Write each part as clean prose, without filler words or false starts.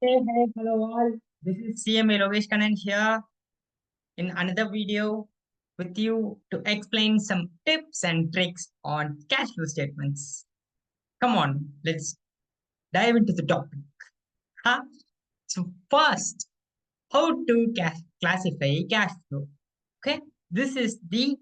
Hey, hello all. This is CMA Logesh Kannan here in another video with you to explain some tips and tricks on cash flow statements. Come on, let's dive into the topic. Huh? So first, how to classify cash flow? Okay, this is the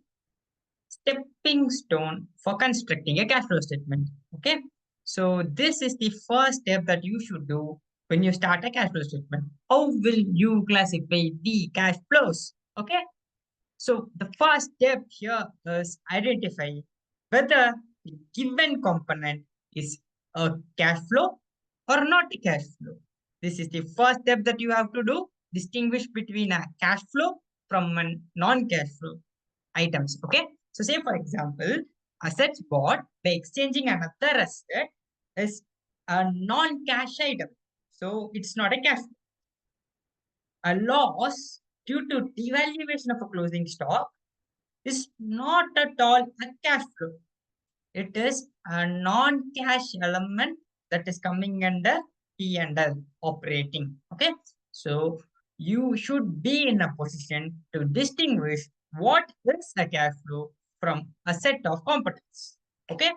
stepping stone for constructing a cash flow statement. Okay, so this is the first step that you should do when you start a cash flow statement. How will you classify the cash flows? Okay, so the first step here is identify whether the given component is a cash flow or not a cash flow. This is the first step that you have to do. Distinguish between a cash flow from a non-cash flow items. Okay. So say for example, assets bought by exchanging another asset is a non-cash item. So it's not a cash flow. A loss due to devaluation of a closing stock is not at all a cash flow. It is a non-cash element that is coming under P&L operating. Okay. So you should be in a position to distinguish what is a cash flow from a set of components. Okay.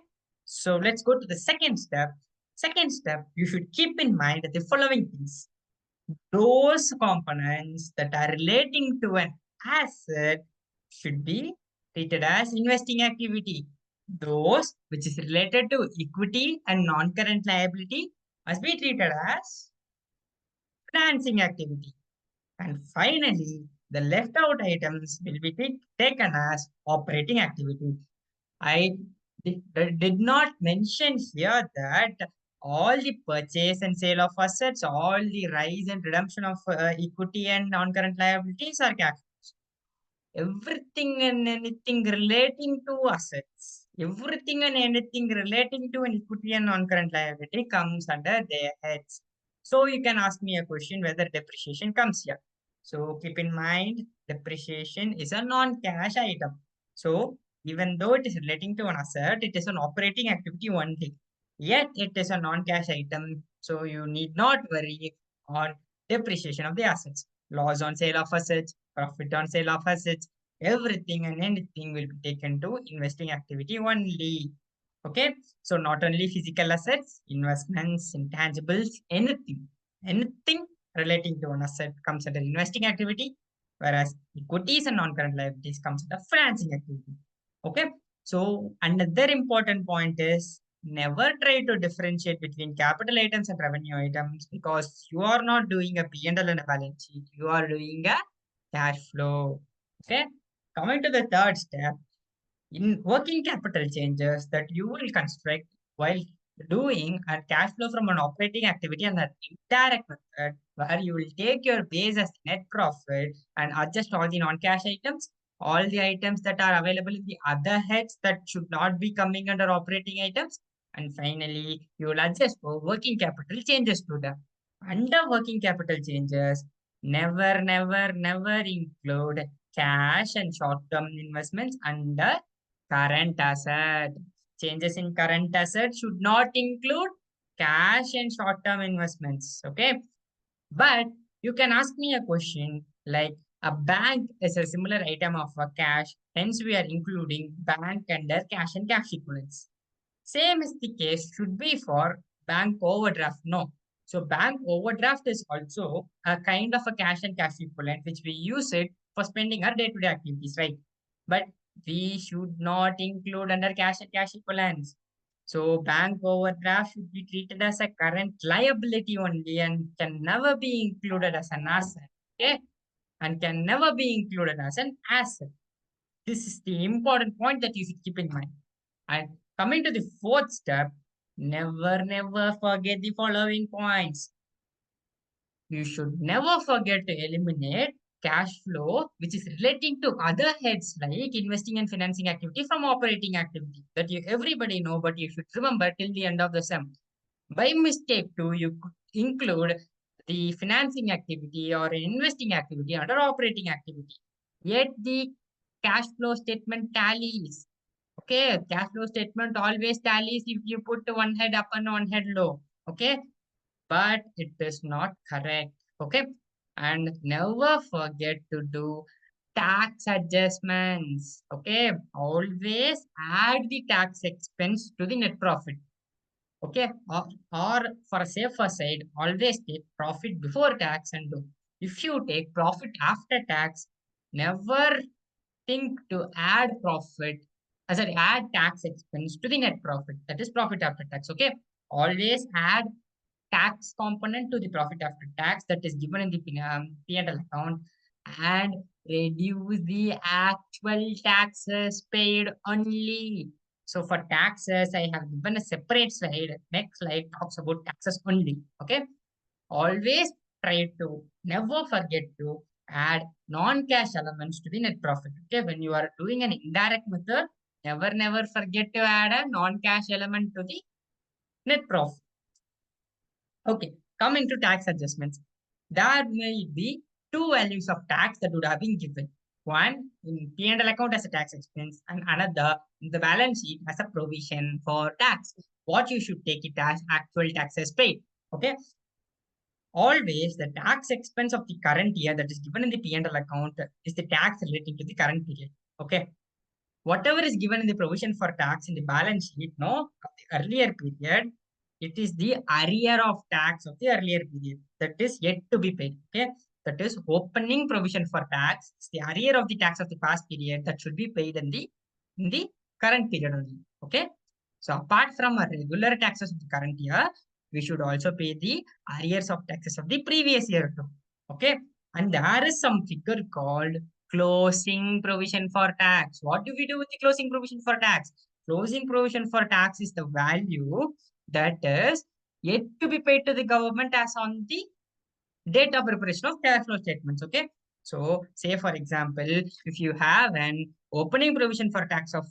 So let's go to the second step. Second step, you should keep in mind the following things. Those components that are relating to an asset should be treated as investing activity. Those which is related to equity and non-current liability must be treated as financing activity. And finally, the left out items will be taken as operating activity. I did not mention here that all the purchase and sale of assets, all the rise and redemption of equity and non-current liabilities are cash flows. Everything and anything relating to assets, everything and anything relating to an equity and non-current liability comes under their heads. So you can ask me a question whether depreciation comes here. So keep in mind, depreciation is a non-cash item. So even though it is relating to an asset, it is an operating activity only. Yet it is a non-cash item. So you need not worry on depreciation of the assets. Loss on sale of assets, profit on sale of assets, everything and anything will be taken to investing activity only. Okay. So not only physical assets, investments, intangibles, anything relating to an asset comes under investing activity, whereas equities and non-current liabilities comes under financing activity. Okay. So another important point is never try to differentiate between capital items and revenue items because you are not doing a P&L and a balance sheet. You are doing a cash flow. Okay. Coming to the third step, in working capital changes that you will construct while doing a cash flow from an operating activity and an indirect method where you will take your base as net profit and adjust all the non-cash items, all the items that are available in the other heads that should not be coming under operating items, and finally you will adjust for working capital changes to them. Under working capital changes, never include cash and short-term investments under current asset. Changes in current asset should not include cash and short-term investments. Okay. But you can ask me a question like a bank is a similar item of a cash. Hence, we are including bank under cash and cash equivalents. Same is the case should be for bank overdraft. No. So bank overdraft is also a kind of a cash and cash equivalent, which we use it for spending our day-to-day activities, right? But we should not include under cash and cash equivalents. So bank overdraft should be treated as a current liability only and can never be included as an asset. Okay? And can never be included as an asset. This is the important point that you should keep in mind. And coming to the fourth step, never forget the following points. You should never forget to eliminate cash flow, which is relating to other heads like investing and financing activity from operating activity that you everybody know, but you should remember till the end of the sem. By mistake too, you could include the financing activity or investing activity under operating activity. Yet the cash flow statement tallies. Okay, cash flow statement always tallies if you put one head up and one head low. Okay, but it is not correct. Okay. And never forget to do tax adjustments. Okay. Always add the tax expense to the net profit. Okay. Or for a safer side, always take profit before tax and do. If you take profit after tax, never think to add profit, sorry, add tax expense to the net profit. That is profit after tax. Okay. Always add tax component to the profit after tax that is given in the P&L account, and reduce the actual taxes paid only. So for taxes, I have given a separate slide. Next slide talks about taxes only. Okay. Always try to never forget to add non-cash elements to the net profit. Okay. When you are doing an indirect method, never forget to add a non-cash element to the net profit. Okay, coming to tax adjustments, there may be two values of tax that would have been given. One in P&L account as a tax expense, and another in the balance sheet as a provision for tax. What you should take it as actual taxes paid. Okay, always the tax expense of the current year that is given in the P&L account is the tax relating to the current period. Okay, whatever is given in the provision for tax in the balance sheet, no, of the earlier period, it is the arrear of tax of the earlier period that is yet to be paid. Okay, that is opening provision for tax. It's the arrear of the tax of the past period that should be paid in the current period only. Okay, so apart from our regular taxes of the current year, we should also pay the arrears of taxes of the previous year too. Okay, and there is some figure called closing provision for tax. What do we do with the closing provision for tax? Closing provision for tax is the value that is yet to be paid to the government as on the date of preparation of cash flow statements. Okay. So, say for example, if you have an opening provision for tax of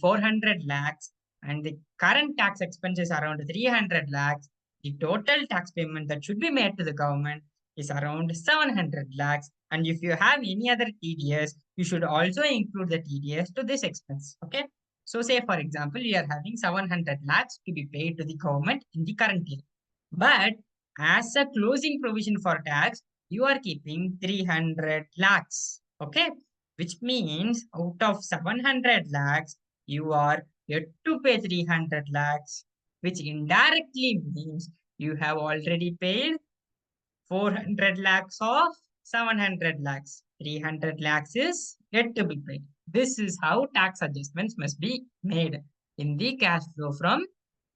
400 lakhs and the current tax expense is around 300 lakhs, the total tax payment that should be made to the government is around 700 lakhs. And if you have any other TDS, you should also include the TDS to this expense. Okay. So, say for example, you are having 700 lakhs to be paid to the government in the current year. But as a closing provision for tax, you are keeping 300 lakhs. Okay. Which means out of 700 lakhs, you are yet to pay 300 lakhs, which indirectly means you have already paid 400 lakhs of 700 lakhs. 300 lakhs is yet to be paid. This is how tax adjustments must be made in the cash flow from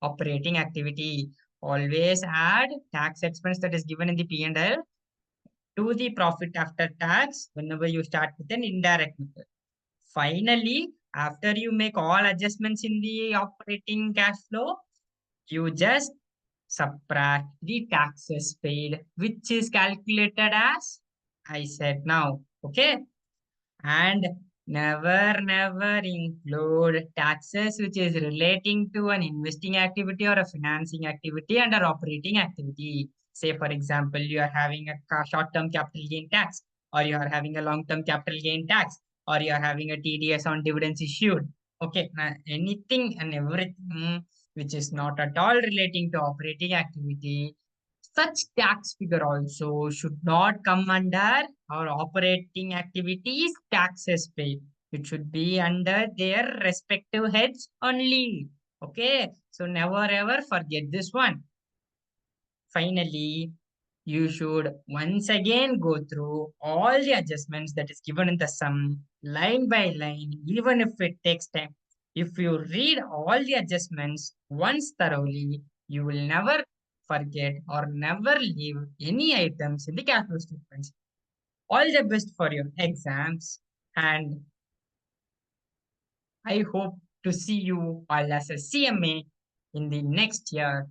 operating activity. Always add tax expense that is given in the P&L to the profit after tax whenever you start with an indirect method. Finally, after you make all adjustments in the operating cash flow, you just subtract the taxes paid, which is calculated as I said now. Okay. And never include taxes which is relating to an investing activity or a financing activity under operating activity. Say, for example, you are having a short-term capital gain tax, or you are having a long-term capital gain tax, or you are having a TDS on dividends issued. Okay, anything and everything which is not at all relating to operating activity, such tax figure also should not come under our operating activities taxes paid. It should be under their respective heads only. Okay, so never ever forget this one. Finally, you should once again go through all the adjustments that is given in the sum line by line, even if it takes time. If you read all the adjustments once thoroughly, you will never forget or never leave any items in the cash flow statements. All the best for your exams, and I hope to see you all as a CMA in the next year.